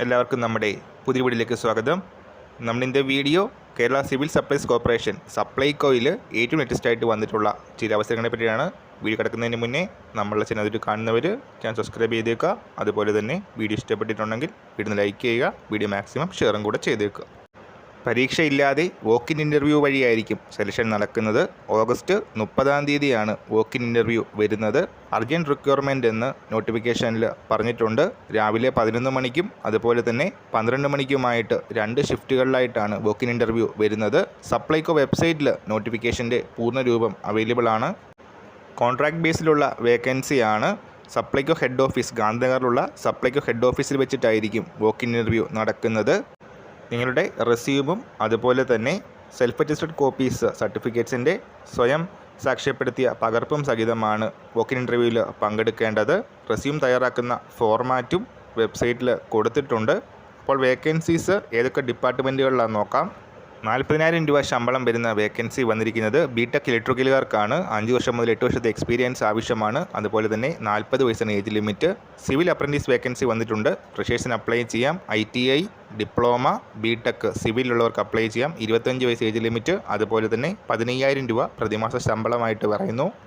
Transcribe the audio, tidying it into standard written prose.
എല്ലാവർക്കും നമ്മുടെ പുതിയ വീഡിയോയിലേക്ക് സ്വാഗതം. നമ്മളിൻ്റെ video Kerala civil supplies corporation സപ്ലൈകോയിൽ ഏറ്റവും ലേറ്റസ്റ്റ് ആയിട്ട് വന്നിട്ടുള്ള ചില അവസരങ്ങളെ പറ്റിയാണ്. വീഡിയോ കിടക്കുന്നതിന് മുന്നേ നമ്മളുടെ ചാനൽ കാണുന്നവർ ചാനൽ സബ്സ്ക്രൈബ് ചെയ്തേക്കുക. അതുപോലെ തന്നെ വീഡിയോ ഇഷ്ടപ്പെട്ടിട്ടുണ്ടെങ്കിൽ വീഡിയോ ലൈക്ക് ചെയ്യുക, വീഡിയോ മാക്സിമം ഷെയറും കൂടെ ചെയ്തേക്കുക. പരീക്ഷയില്ലാതെ വോക്കിൻ ഇൻ്റർവ്യൂ വഴിയായിരിക്കും സെലക്ഷൻ നടക്കുന്നത്. ഓഗസ്റ്റ് 30 വോക്കിൻ ഇൻ്റർവ്യൂ വരുന്നത്. അർജൻറ്റ് റിക്വയർമെൻറ്റ് എന്ന് നോട്ടിഫിക്കേഷനിൽ പറഞ്ഞിട്ടുണ്ട്. രാവിലെ 11 മണിക്കും അതുപോലെ തന്നെ 12 മണിക്കുമായിട്ട് 2 ഷിഫ്റ്റുകളിലായിട്ടാണ് വോക്കിൻ ഇൻ്റർവ്യൂ വരുന്നത്. സപ്ലൈകോ വെബ്സൈറ്റിൽ നോട്ടിഫിക്കേഷൻ്റെ പൂർണ്ണരൂപം അവൈലബിൾ ആണ്. കോൺട്രാക്ട് ബേസിലുള്ള വേക്കൻസിയാണ്. സപ്ലൈകോ ഹെഡ് ഓഫീസ് ഗാന്ധിനഗറിലുള്ള സപ്ലൈകോ ഹെഡ് ഓഫീസിൽ വെച്ചിട്ടായിരിക്കും വോക്കിൻ ഇൻ്റർവ്യൂ നടക്കുന്നത്. നിങ്ങളുടെ റെസ്യൂമും അതുപോലെ തന്നെ സെൽഫ് അറ്റസ്റ്റഡ് കോപ്പീസ് സർട്ടിഫിക്കറ്റ്സിൻ്റെ സ്വയം സാക്ഷ്യപ്പെടുത്തിയ പകർപ്പും സഹിതമാണ് വോക്കിൻ ഇൻ്റർവ്യൂവിൽ പങ്കെടുക്കേണ്ടത്. റെസ്യൂം തയ്യാറാക്കുന്ന ഫോർമാറ്റും വെബ്സൈറ്റിൽ കൊടുത്തിട്ടുണ്ട്. അപ്പോൾ വേക്കൻസീസ് ഏതൊക്കെ ഡിപ്പാർട്ട്മെൻറ്റുകളിലാണെന്ന് നോക്കാം. 40,000 രൂപ ശമ്പളം വരുന്ന വേക്കൻസി വന്നിരിക്കുന്നത് ബിടെക് ഇലക്ട്രിക്കലുകാർക്കാണ്. 5 വർഷം മുതൽ 8 വർഷത്തെ എക്സ്പീരിയൻസ് ആവശ്യമാണ്. അതുപോലെ തന്നെ 40 വയസ്സാണ് age limit. Civil apprentice vacancy വന്നിട്ടുണ്ട്. ഫ്രഷേഴ്സിന് അപ്ലൈ ചെയ്യാം. ITI, ഡിപ്ലോമ, ബിടെക് സിവിലുള്ളവർക്ക് അപ്ലൈ ചെയ്യാം. 25 വയസ്സ് ഏജ് ലിമിറ്റ്. അതുപോലെ തന്നെ 15,000 രൂപ പ്രതിമാസ ശമ്പളമായിട്ട് പറയുന്നു.